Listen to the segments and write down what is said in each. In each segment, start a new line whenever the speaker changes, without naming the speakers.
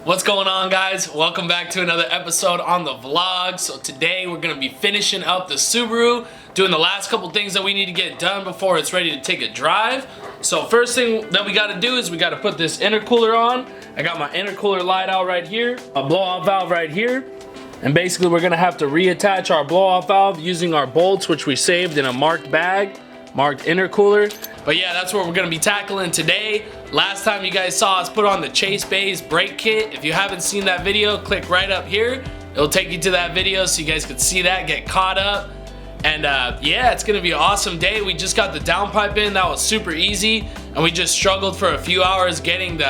What's going on, guys? Welcome back to another episode on the vlog. So today we're gonna be finishing up the Subaru, doing the last couple things that we need to get done before it's ready to take a drive. So first thing that we gotta do is we gotta put this intercooler on. I got my intercooler light out right here, a blow-off valve right here, and basically we're gonna have to reattach our blow-off valve using our bolts, which we saved in a marked bag, marked intercooler. But yeah, that's what we're gonna be tackling today. Last time you guys saw us put on the Chase Bays brake kit. If you haven't seen that video, click right up here. It'll take you to that video so you guys can see that, get caught up. And yeah, it's gonna be an awesome day. We just got the downpipe in, that was super easy. And we just struggled for a few hours getting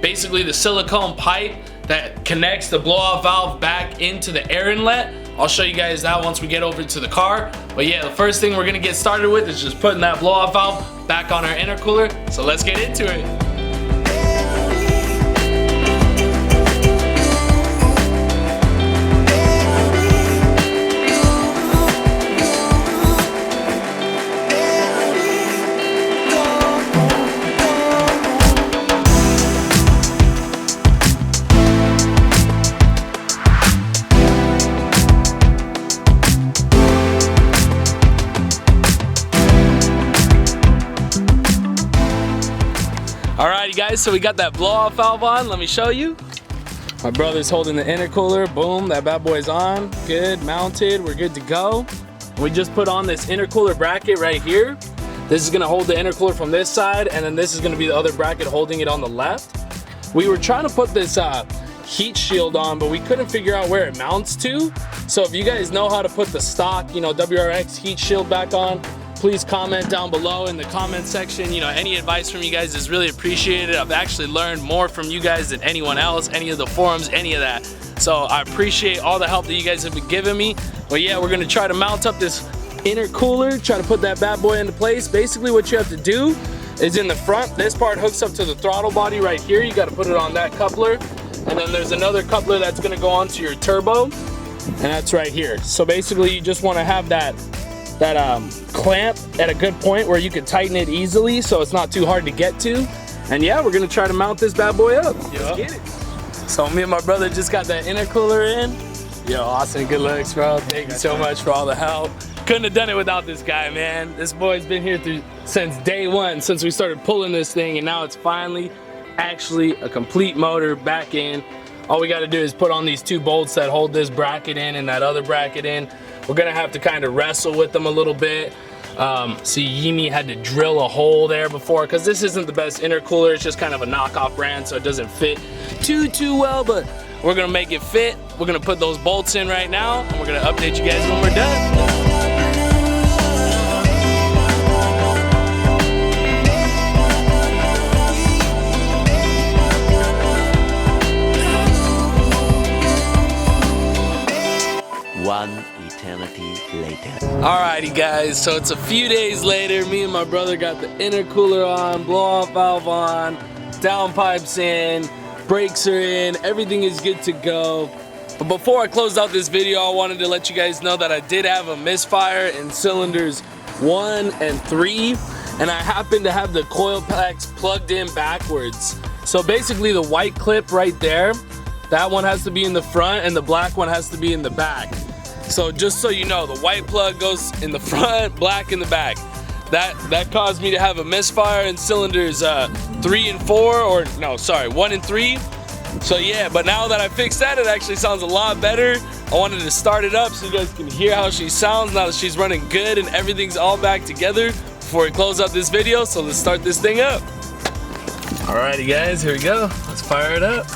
basically the silicone pipe that connects the blow-off valve back into the air inlet. I'll show you guys that once we get over to the car. But yeah, the first thing we're gonna get started with is just putting that blow-off valve back on our intercooler. So let's get into it. Alrighty guys, so we got that blow-off valve on. Let me show you. My brother's holding the intercooler. Boom, that bad boy's on. Good, mounted, we're good to go. We just put on this intercooler bracket right here. This is gonna hold the intercooler from this side, and then this is gonna be the other bracket holding it on the left. We were trying to put this heat shield on, but we couldn't figure out where it mounts to. So if you guys know how to put the stock, WRX heat shield back on, please comment down below in the comment section. Any advice from you guys is really appreciated. I've actually learned more from you guys than anyone else, any of the forums, any of that. So I appreciate all the help that you guys have been giving me. But yeah, we're gonna try to mount up this intercooler, try to put that bad boy into place. Basically what you have to do is in the front, this part hooks up to the throttle body right here. You gotta put it on that coupler. And then there's another coupler that's gonna go onto your turbo, and that's right here. So basically you just wanna have that clamp at a good point where you can tighten it easily so it's not too hard to get to. And yeah, we're gonna try to mount this bad boy up. Let's get it. So me and my brother just got that intercooler in. Yo, Austin, good looks, bro. Thank you so much for all the help. Couldn't have done it without this guy, man. This boy's been here since day one, since we started pulling this thing, and now it's finally actually a complete motor back in. All we gotta do is put on these two bolts that hold this bracket in and that other bracket in. We're gonna have to kind of wrestle with them a little bit. See, Yimi had to drill a hole there before, because this isn't the best intercooler. It's just kind of a knockoff brand, so it doesn't fit too well, but we're gonna make it fit. We're gonna put those bolts in right now, and we're gonna update you guys when we're done.
One eternity later.
Alrighty guys, so it's a few days later. Me and my brother got the intercooler on, blow-off valve on, downpipes in, brakes are in, everything is good to go. But before I closed out this video, I wanted to let you guys know that I did have a misfire in cylinders 1 and 3, and I happened to have the coil packs plugged in backwards. So basically the white clip right there, that one has to be in the front and the black one has to be in the back. So just so you know, the white plug goes in the front, black in the back. That caused me to have a misfire in cylinders 3 and 4, or no, sorry, 1 and 3. So yeah, but now that I fixed that, it actually sounds a lot better. I wanted to start it up so you guys can hear how she sounds now that she's running good and everything's all back together before we close out this video. So let's start this thing up. Alrighty guys, here we go. Let's fire it up.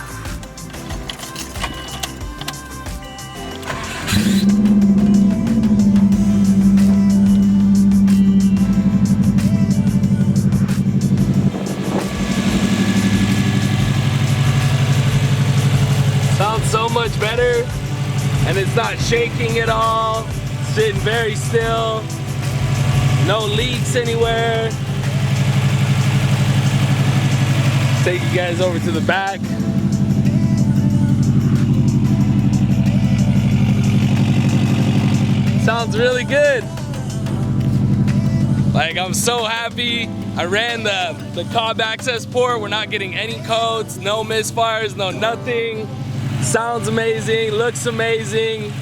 Sounds so much better, and it's not shaking at all. Sitting very still, no leaks anywhere. Take you guys over to the back. Sounds really good. Like, I'm so happy. I ran the cob access port. We're not getting any codes, no misfires, no nothing. Sounds amazing, looks amazing.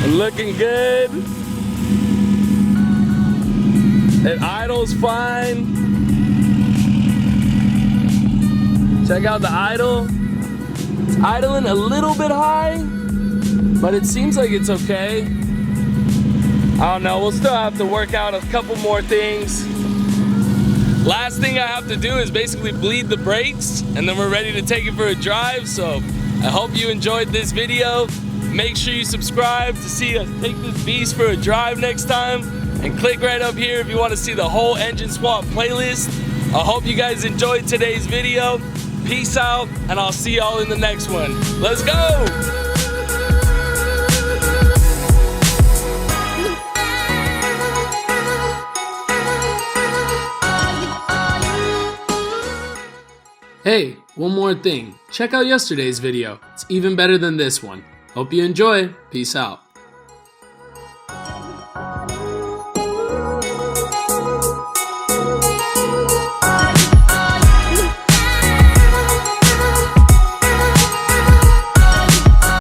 Looking good. It idles fine. Check out the idle. It's idling a little bit high, but it seems like it's okay. I don't know, we'll still have to work out a couple more things. Last thing I have to do is basically bleed the brakes, and then we're ready to take it for a drive. So I hope you enjoyed this video. Make sure you subscribe to see us take this beast for a drive next time, and click right up here if you want to see the whole engine swap playlist. I hope you guys enjoyed today's video. Peace out, and I'll see y'all in the next one. Let's go! Hey, one more thing. Check out yesterday's video. It's even better than this one. Hope you enjoy. Peace out.